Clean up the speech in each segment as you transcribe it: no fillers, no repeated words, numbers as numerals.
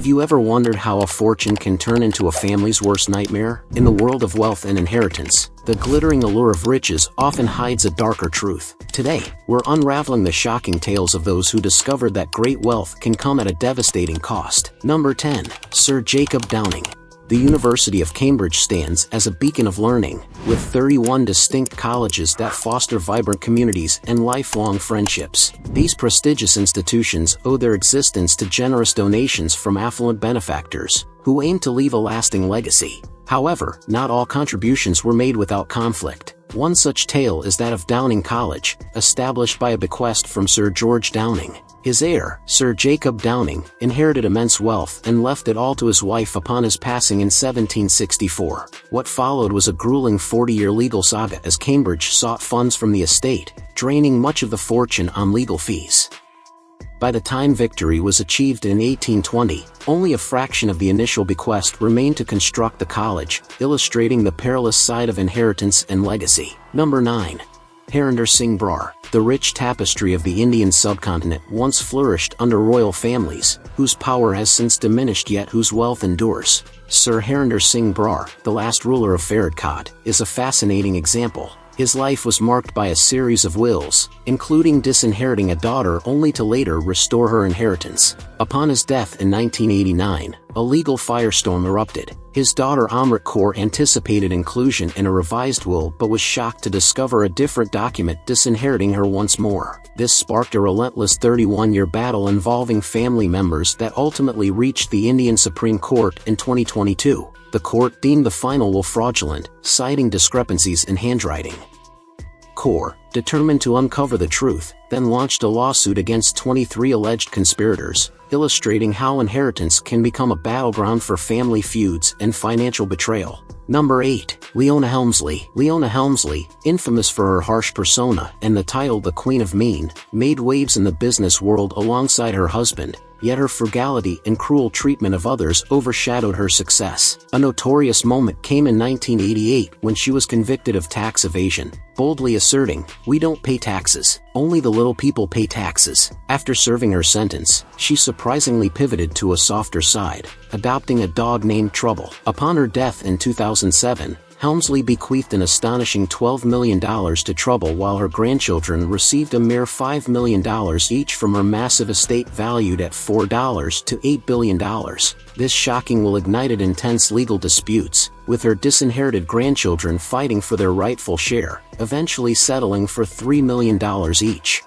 you ever wondered how a fortune can turn into a family's worst nightmare? In the world of wealth and inheritance, the glittering allure of riches often hides a darker truth. Today, we're unraveling the shocking tales of those who discovered that great wealth can come at a devastating cost. Number 10. Sir Jacob Downing. The University of Cambridge stands as a beacon of learning, with 31 distinct colleges that foster vibrant communities and lifelong friendships. These prestigious institutions owe their existence to generous donations from affluent benefactors, who aim to leave a lasting legacy. However, not all contributions were made without conflict. One such tale is that of Downing College, established by a bequest from Sir George Downing. His heir, Sir Jacob Downing, inherited immense wealth and left it all to his wife upon his passing in 1764. What followed was a grueling 40-year legal saga as Cambridge sought funds from the estate, draining much of the fortune on legal fees. By the time victory was achieved in 1820, only a fraction of the initial bequest remained to construct the college, illustrating the perilous side of inheritance and legacy. Number 9. 𝐿𝐼𝐻 The rich tapestry of the Indian subcontinent once flourished under royal families, whose power has since diminished yet whose wealth endures. Sir 𝐿𝐼𝐻, the last ruler of Faridkot, is a fascinating example. His life was marked by a series of wills, including disinheriting a daughter only to later restore her inheritance. Upon his death in 1989, a legal firestorm erupted. His daughter 𝐼𝐻 Kaur anticipated inclusion in a revised will but was shocked to discover a different document disinheriting her once more. This sparked a relentless 31-year battle involving family members that ultimately reached the Indian Supreme Court in 2022. The court deemed the final will fraudulent, citing discrepancies in handwriting. Kaur, determined to uncover the truth, then launched a lawsuit against 23 alleged conspirators, illustrating how inheritance can become a battleground for family feuds and financial betrayal. Number 8. Leona Helmsley. Leona Helmsley, infamous for her harsh persona and the title the Queen of Mean, made waves in the business world alongside her husband, yet her frugality and cruel treatment of others overshadowed her success. A notorious moment came in 1988 when she was convicted of tax evasion, boldly asserting, "We don't pay taxes, only the little people pay taxes." After serving her sentence, she surprisingly pivoted to a softer side, adopting a dog named Trouble. Upon her death in 2007, Helmsley bequeathed an astonishing $12 million to Trouble while her grandchildren received a mere $5 million each from her massive estate valued at $4 to $8 billion. This shocking will ignited intense legal disputes, with her disinherited grandchildren fighting for their rightful share, eventually settling for $3 million each.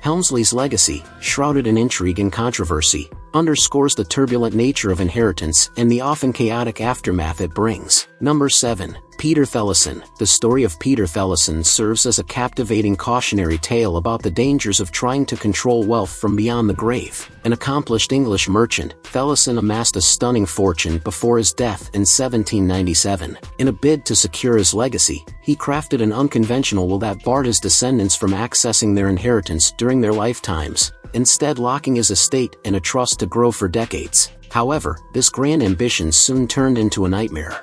Helmsley's legacy, shrouded in intrigue and controversy, underscores the turbulent nature of inheritance and the often chaotic aftermath it brings. Number 7. Peter Theleson. The story of Peter Theleson serves as a captivating cautionary tale about the dangers of trying to control wealth from beyond the grave. An accomplished English merchant, Theleson amassed a stunning fortune before his death in 1797. In a bid to secure his legacy, he crafted an unconventional will that barred his descendants from accessing their inheritance during their lifetimes, instead locking his estate in a trust to grow for decades. However, this grand ambition soon turned into a nightmare.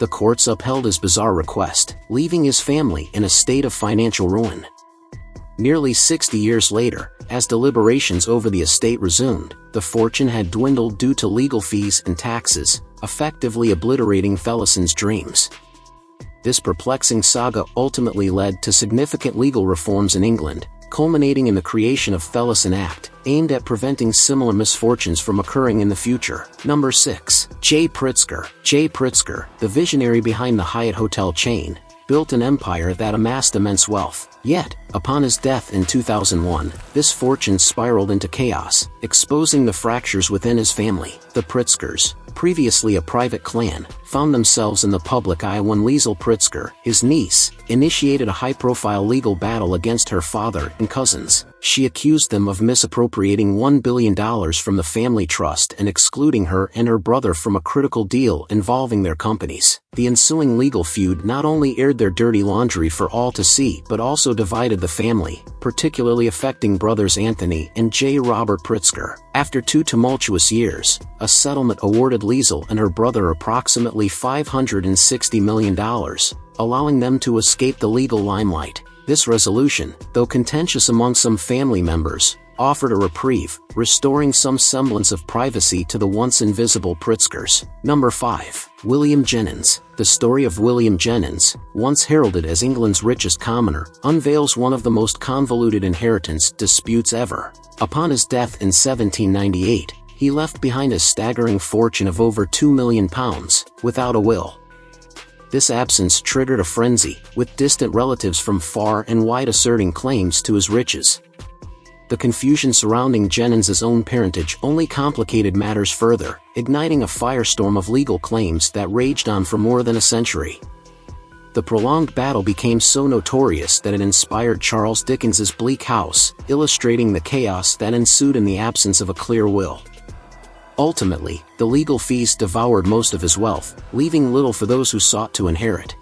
The courts upheld his bizarre request, leaving his family in a state of financial ruin. Nearly 60 years later, as deliberations over the estate resumed, the fortune had dwindled due to legal fees and taxes, effectively obliterating Theleson's dreams. This perplexing saga ultimately led to significant legal reforms in England, culminating in the creation of Theleson Act, aimed at preventing similar misfortunes from occurring in the future. Number 6. J. Pritzker. J. Pritzker, the visionary behind the Hyatt hotel chain, built an empire that amassed immense wealth. Yet, upon his death in 2001, this fortune spiraled into chaos, exposing the fractures within his family. The Pritzkers, previously a private clan, found themselves in the public eye when 𝐿𝐼𝐻 Pritzker, his niece, initiated a high-profile legal battle against her father and cousins. She accused them of misappropriating $1 billion from the family trust and excluding her and her brother from a critical deal involving their companies. The ensuing legal feud not only aired their dirty laundry for all to see but also divided the family, particularly affecting brothers Anthony and J. Robert Pritzker. After 2 tumultuous years, a settlement awarded 𝐿𝐼𝐻 and her brother approximately $560 million, allowing them to escape the legal limelight. This resolution, though contentious among some family members, offered a reprieve, restoring some semblance of privacy to the once invisible Pritzkers. Number 5. William Jennings. The story of William Jennings, once heralded as England's richest commoner, unveils one of the most convoluted inheritance disputes ever. Upon his death in 1798, he left behind a staggering fortune of over £2 million, without a will. This absence triggered a frenzy, with distant relatives from far and wide asserting claims to his riches. The confusion surrounding Jennings's own parentage only complicated matters further, igniting a firestorm of legal claims that raged on for more than a century. The prolonged battle became so notorious that it inspired Charles Dickens's Bleak House, illustrating the chaos that ensued in the absence of a clear will. Ultimately, the legal feast devoured most of his wealth, leaving little for those who sought to inherit.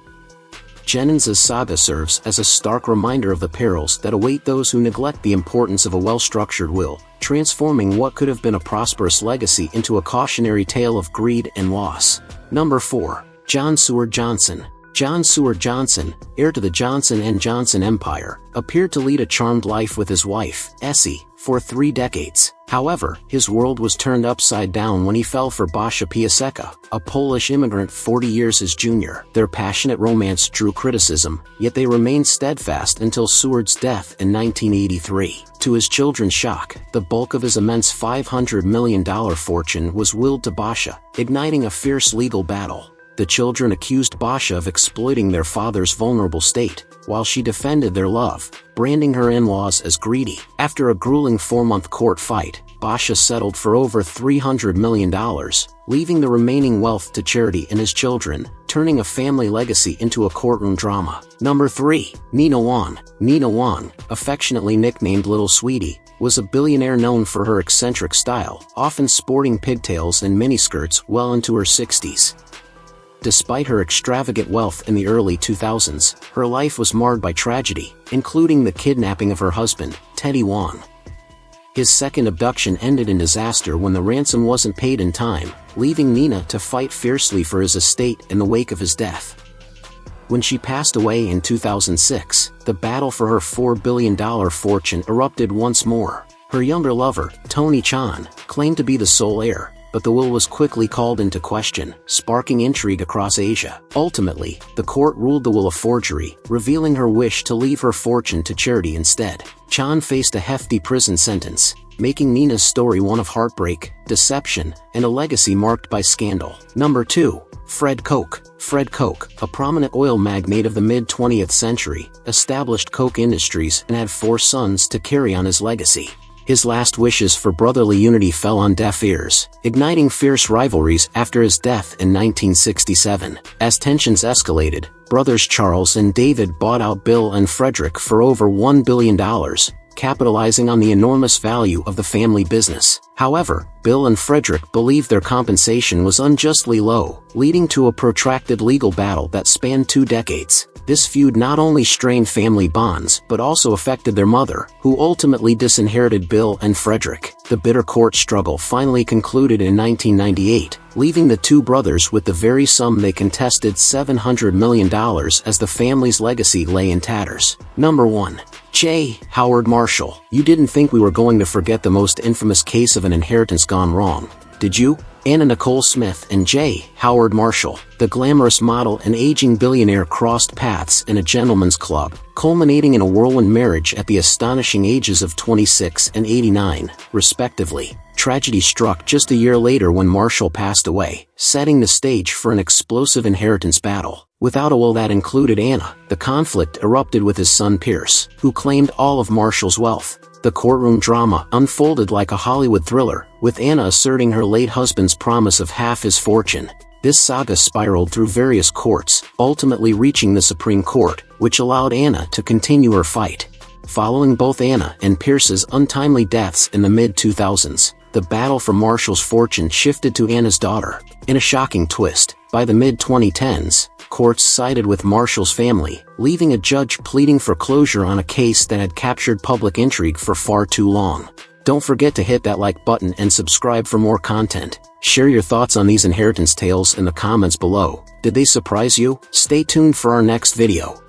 Jennings's saga serves as a stark reminder of the perils that await those who neglect the importance of a well-structured will, transforming what could have been a prosperous legacy into a cautionary tale of greed and loss. Number 4. John Seward Johnson. John Seward Johnson, heir to the Johnson & Johnson empire, appeared to lead a charmed life with his wife, Essie, for 3 decades. However, his world was turned upside down when he fell for Basia Piasecka, a Polish immigrant 40 years his junior. Their passionate romance drew criticism, yet they remained steadfast until Seward's death in 1983. To his children's shock, the bulk of his immense $500 million fortune was willed to Basia, igniting a fierce legal battle. The children accused Basia of exploiting their father's vulnerable state, while she defended their love, branding her in-laws as greedy. After a grueling 4-month court fight, Basia settled for over $300 million, leaving the remaining wealth to charity and his children, turning a family legacy into a courtroom drama. Number 3. Nina Wong. Nina Wong, affectionately nicknamed Little Sweetie, was a billionaire known for her eccentric style, often sporting pigtails and miniskirts well into her 60s. Despite her extravagant wealth in the early 2000s, her life was marred by tragedy, including the kidnapping of her husband, Teddy Wong. His second abduction ended in disaster when the ransom wasn't paid in time, leaving Nina to fight fiercely for his estate in the wake of his death. When she passed away in 2006, the battle for her $4 billion fortune erupted once more. Her younger lover, Tony Chan, claimed to be the sole heir, but the will was quickly called into question, sparking intrigue across Asia. Ultimately, the court ruled the will a forgery, revealing her wish to leave her fortune to charity instead. Chan faced a hefty prison sentence, making Nina's story one of heartbreak, deception, and a legacy marked by scandal. Number 2. Fred Koch. Fred Koch, a prominent oil magnate of the mid-20th century, established Koch Industries and had 4 sons to carry on his legacy. His last wishes for brotherly unity fell on deaf ears, igniting fierce rivalries after his death in 1967. As tensions escalated, brothers Charles and David bought out Bill and Frederick for over $1 billion, capitalizing on the enormous value of the family business. However, Bill and Frederick believed their compensation was unjustly low, leading to a protracted legal battle that spanned 2 decades. This feud not only strained family bonds but also affected their mother, who ultimately disinherited Bill and Frederick. The bitter court struggle finally concluded in 1998, leaving the 2 brothers with the very sum they contested, $700 million, as the family's legacy lay in tatters. Number 1. J. Howard Marshall. You didn't think we were going to forget the most infamous case of an inheritance gone wrong, did you? Anna Nicole Smith and J. Howard Marshall, the glamorous model and aging billionaire, crossed paths in a gentleman's club, culminating in a whirlwind marriage at the astonishing ages of 26 and 89, respectively. Tragedy struck just a year later when Marshall passed away, setting the stage for an explosive inheritance battle. Without a will that included Anna, the conflict erupted with his son Pierce, who claimed all of Marshall's wealth. The courtroom drama unfolded like a Hollywood thriller, with Anna asserting her late husband's promise of half his fortune. This saga spiraled through various courts, ultimately reaching the Supreme Court, which allowed Anna to continue her fight. Following both Anna and Pierce's untimely deaths in the mid-2000s, the battle for Marshall's fortune shifted to Anna's daughter. In a shocking twist, by the mid-2010s, courts sided with Marshall's family, leaving a judge pleading for closure on a case that had captured public intrigue for far too long. Don't forget to hit that like button and subscribe for more content. Share your thoughts on these inheritance tales in the comments below. Did they surprise you? Stay tuned for our next video.